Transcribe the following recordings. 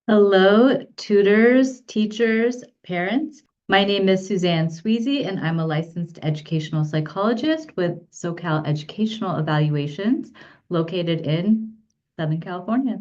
Hello, tutors, teachers, parents. My name is Suzanne Sweezy, and I'm a licensed educational psychologist with SoCal Educational Evaluations located in Southern California.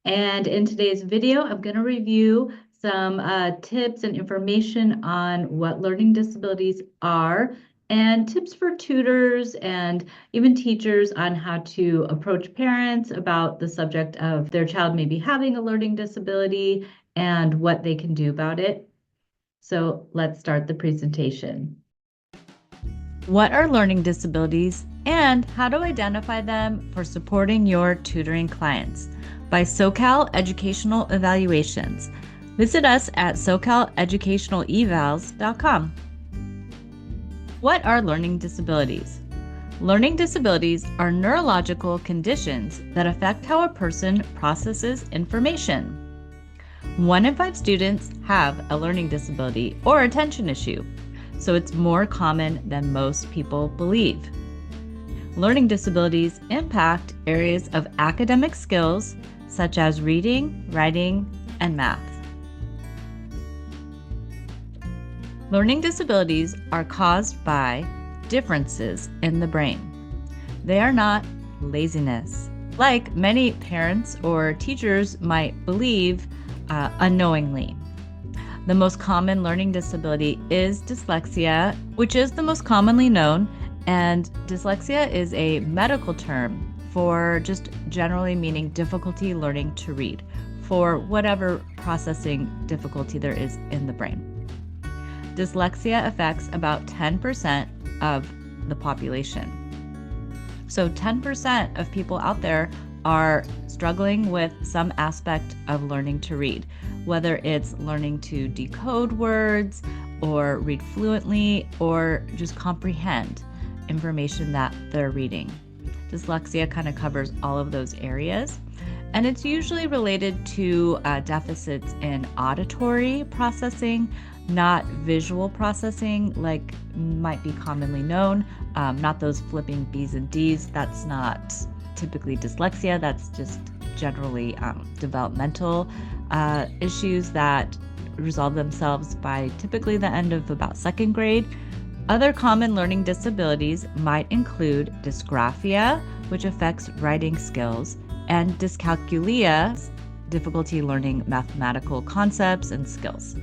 And in today's video, I'm going to review some tips and information on what learning disabilities are and tips for tutors and even teachers on how to approach parents about the subject of their child maybe having a learning disability and what they can do about it. So let's start the presentation. What are learning disabilities and how to identify them for supporting your tutoring clients? By SoCal Educational Evaluations. Visit us at socaleducationalevals.com. What are learning disabilities? Learning disabilities are neurological conditions that affect how a person processes information. 1 in 5 students have a learning disability or attention issue, so it's more common than most people believe. Learning disabilities impact areas of academic skills such as reading, writing, and math. Learning disabilities are caused by differences in the brain. They are not laziness, like many parents or teachers might believe unknowingly. The most common learning disability is dyslexia, which is the most commonly known, and dyslexia is a medical term for just generally meaning difficulty learning to read for whatever processing difficulty there is in the brain. Dyslexia affects about 10% of the population. So 10% of people out there are struggling with some aspect of learning to read, whether it's learning to decode words or read fluently or just comprehend information that they're reading. Dyslexia kind of covers all of those areas, and it's usually related to deficits in auditory processing, not visual processing like might be commonly known, not those flipping B's and D's. That's not typically dyslexia. That's just generally developmental issues that resolve themselves by typically the end of about 2nd grade. Other common learning disabilities might include dysgraphia, which affects writing skills, and dyscalculia, difficulty learning mathematical concepts and skills.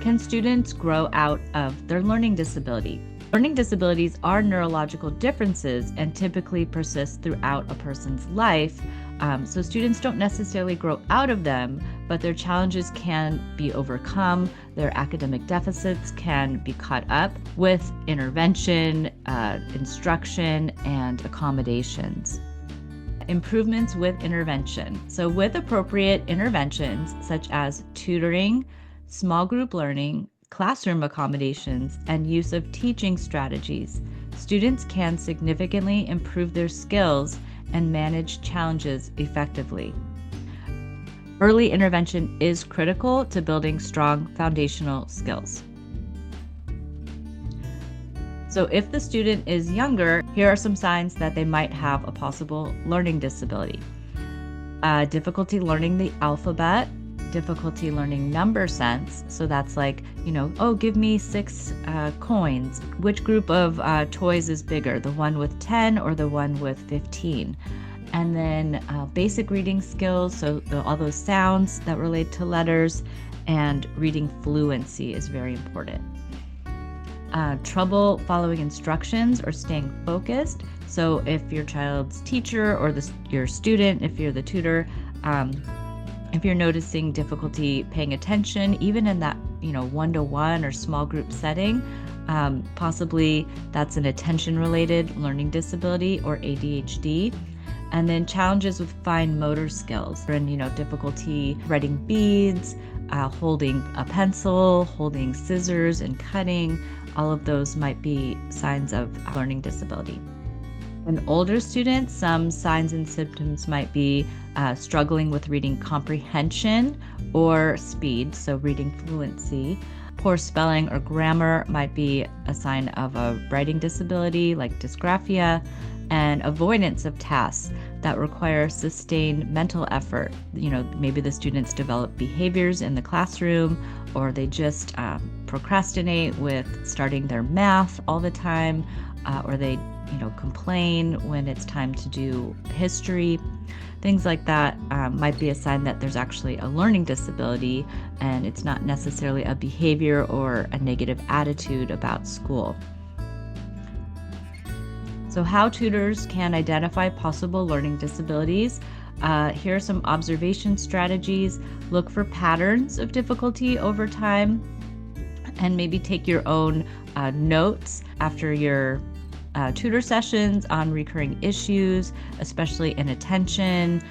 Can students grow out of their learning disability? Learning disabilities are neurological differences and typically persist throughout a person's life. So students don't necessarily grow out of them, but their challenges can be overcome. Their academic deficits can be caught up with intervention, instruction, and accommodations. Improvements with intervention. So with appropriate interventions such as tutoring, small group learning, classroom accommodations, and use of teaching strategies, students can significantly improve their skills and manage challenges effectively. Early intervention is critical to building strong foundational skills. So if the student is younger, here are some signs that they might have a possible learning disability. Difficulty learning the alphabet, difficulty learning number sense. So that's like, oh, give me 6 coins. Which group of toys is bigger, the one with 10 or the one with 15? And then basic reading skills, so all those sounds that relate to letters, and reading fluency is very important. Trouble following instructions or staying focused. So if your child's teacher or your student, if you're the tutor, if you're noticing difficulty paying attention, even in that, one-to-one or small group setting, possibly that's an attention-related learning disability or ADHD. And then challenges with fine motor skills, and difficulty writing beads, holding a pencil, holding scissors and cutting. All of those might be signs of learning disability. In older students, some signs and symptoms might be struggling with reading comprehension or speed, so reading fluency. Poor spelling or grammar might be a sign of a writing disability like dysgraphia. and avoidance of tasks that require sustained mental effort. Maybe the students develop behaviors in the classroom, or they just procrastinate with starting their math all the time, or they complain when it's time to do history. Things like that might be a sign that there's actually a learning disability, and it's not necessarily a behavior or a negative attitude about school. So how tutors can identify possible learning disabilities. Here are some observation strategies. Look for patterns of difficulty over time, and maybe take your own notes after your tutor sessions on recurring issues, especially inattention,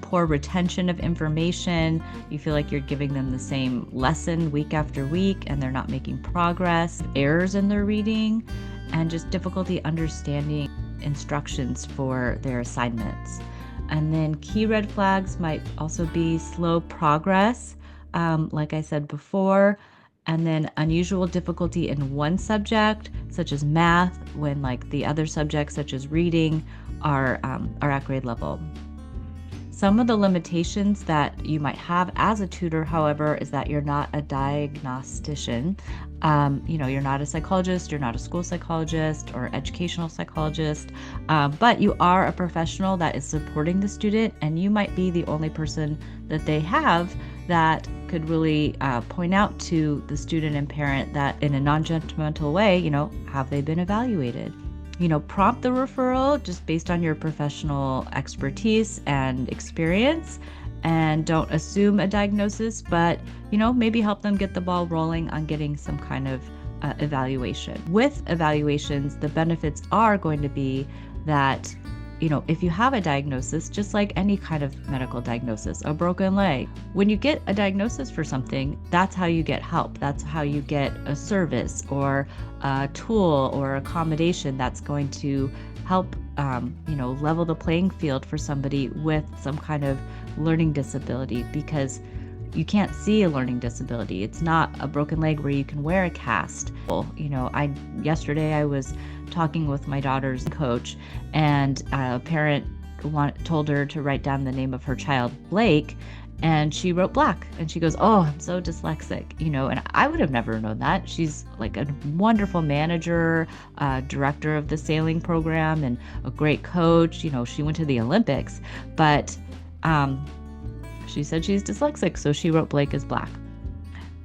poor retention of information. You feel like you're giving them the same lesson week after week and they're not making progress, errors in their reading, and just difficulty understanding instructions for their assignments. And then key red flags might also be slow progress, like I said before, and then unusual difficulty in one subject, such as math, when like the other subjects, such as reading, are at grade level. Some of the limitations that you might have as a tutor, however, is that you're not a diagnostician. You're not a psychologist, you're not a school psychologist or educational psychologist, but you are a professional that is supporting the student, and you might be the only person that they have that could really point out to the student and parent that in a non-judgmental way, have they been evaluated? Prompt the referral just based on your professional expertise and experience, and don't assume a diagnosis, but, maybe help them get the ball rolling on getting some kind of evaluation. With evaluations, the benefits are going to be that, if you have a diagnosis, just like any kind of medical diagnosis, a broken leg, when you get a diagnosis for something, that's how you get help. That's how you get a service or a tool or accommodation that's going to help, level the playing field for somebody with some kind of learning disability, because you can't see a learning disability. It's not a broken leg where you can wear a cast. Yesterday I was talking with my daughter's coach, and a parent told her to write down the name of her child, Blake, and she wrote Black, and she goes, "Oh, I'm so dyslexic," and I would have never known that. She's like a wonderful manager, director of the sailing program, and a great coach. She went to the Olympics, but she said she's dyslexic, so she wrote Blake as Black.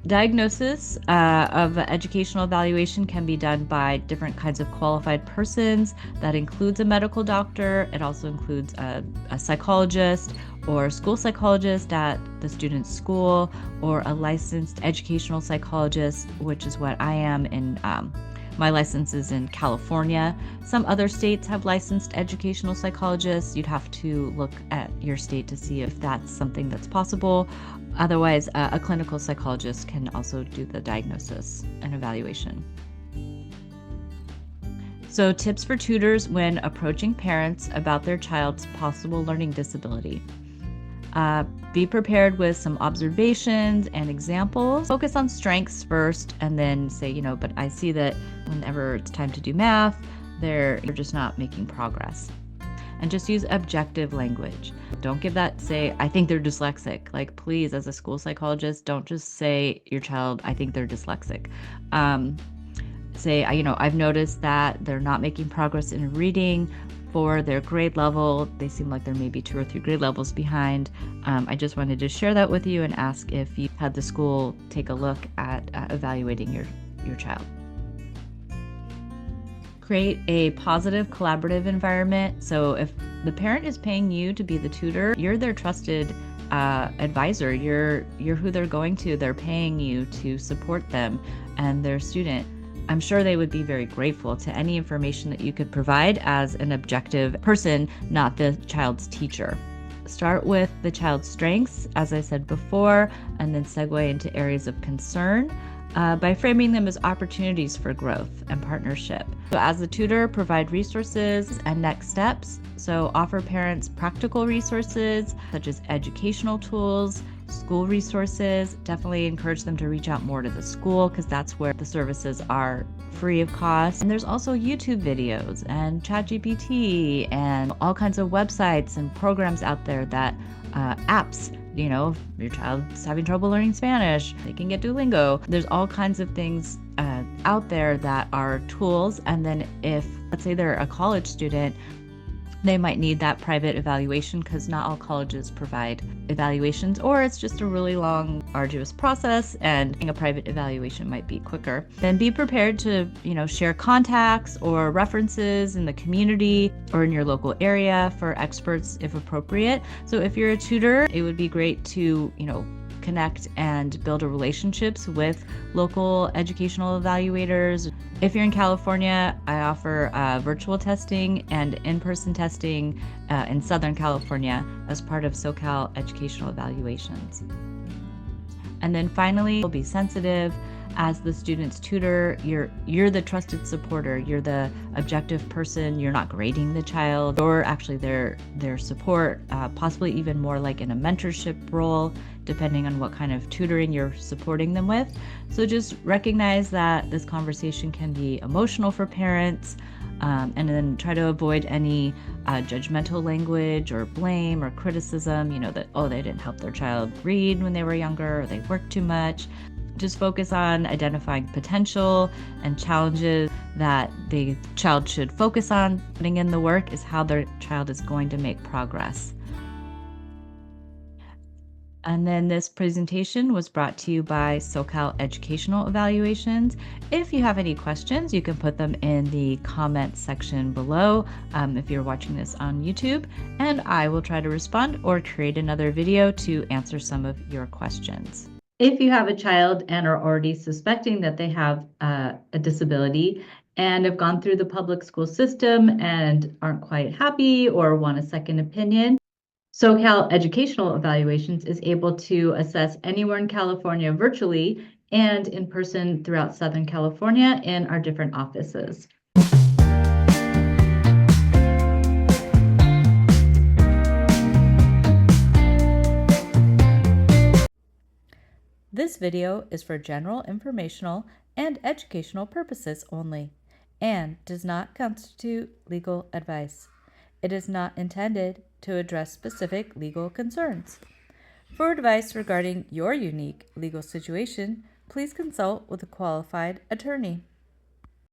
Diagnosis of educational evaluation can be done by different kinds of qualified persons. That includes a medical doctor. It also includes a psychologist or a school psychologist at the student's school, or a licensed educational psychologist, which is what I am in my license is in California. Some other states have licensed educational psychologists. You'd have to look at your state to see if that's something that's possible. Otherwise, a clinical psychologist can also do the diagnosis and evaluation. So, tips for tutors when approaching parents about their child's possible learning disability. Be prepared with some observations and examples. Focus on strengths first, and then say, but I see that whenever it's time to do math, they're just not making progress. And just use objective language. Don't give that, say, I think they're dyslexic. Like, please, as a school psychologist, don't just say your child, I think they're dyslexic. Say, I've noticed that they're not making progress in reading for their grade level. They seem like they're maybe 2 or 3 grade levels behind. I just wanted to share that with you and ask if you had the school take a look at evaluating your child. Create a positive collaborative environment. So if the parent is paying you to be the tutor, you're their trusted advisor. You're who they're going to. They're paying you to support them and their student. I'm sure they would be very grateful to any information that you could provide as an objective person, not the child's teacher. Start with the child's strengths, as I said before, and then segue into areas of concern by framing them as opportunities for growth and partnership. So as a tutor, provide resources and next steps. So offer parents practical resources such as educational tools, school resources. Definitely encourage them to reach out more to the school, because that's where the services are free of cost. And there's also YouTube videos and ChatGPT and all kinds of websites and programs out there that apps. You know, if your child's having trouble learning Spanish, they can get Duolingo. There's all kinds of things out there that are tools. And then if, let's say they're a college student, they might need that private evaluation because not all colleges provide evaluations, or it's just a really long, arduous process, and a private evaluation might be quicker. Then be prepared to, share contacts or references in the community or in your local area for experts if appropriate. So if you're a tutor, it would be great to, connect and build relationships with local educational evaluators. If you're in California, I offer virtual testing and in-person testing in Southern California as part of Psychoeducational evaluations. And then finally, be sensitive. As the student's tutor, you're the trusted supporter. You're the objective person. You're not grading the child, or actually their support, possibly even more like in a mentorship role, depending on what kind of tutoring you're supporting them with. So just recognize that this conversation can be emotional for parents, and then try to avoid any judgmental language or blame or criticism, that, they didn't help their child read when they were younger, or they worked too much. Just focus on identifying potential and challenges that the child should focus on. Putting in the work is how their child is going to make progress. And then this presentation was brought to you by Psychoeducational Evaluations. If you have any questions, you can put them in the comment section below if you're watching this on YouTube, and I will try to respond or create another video to answer some of your questions. If you have a child and are already suspecting that they have a disability and have gone through the public school system and aren't quite happy or want a second opinion, Psychoeducational Evaluations is able to assess anywhere in California virtually and in person throughout Southern California in our different offices. This video is for general informational and educational purposes only and does not constitute legal advice. It is not intended to address specific legal concerns. For advice regarding your unique legal situation, please consult with a qualified attorney.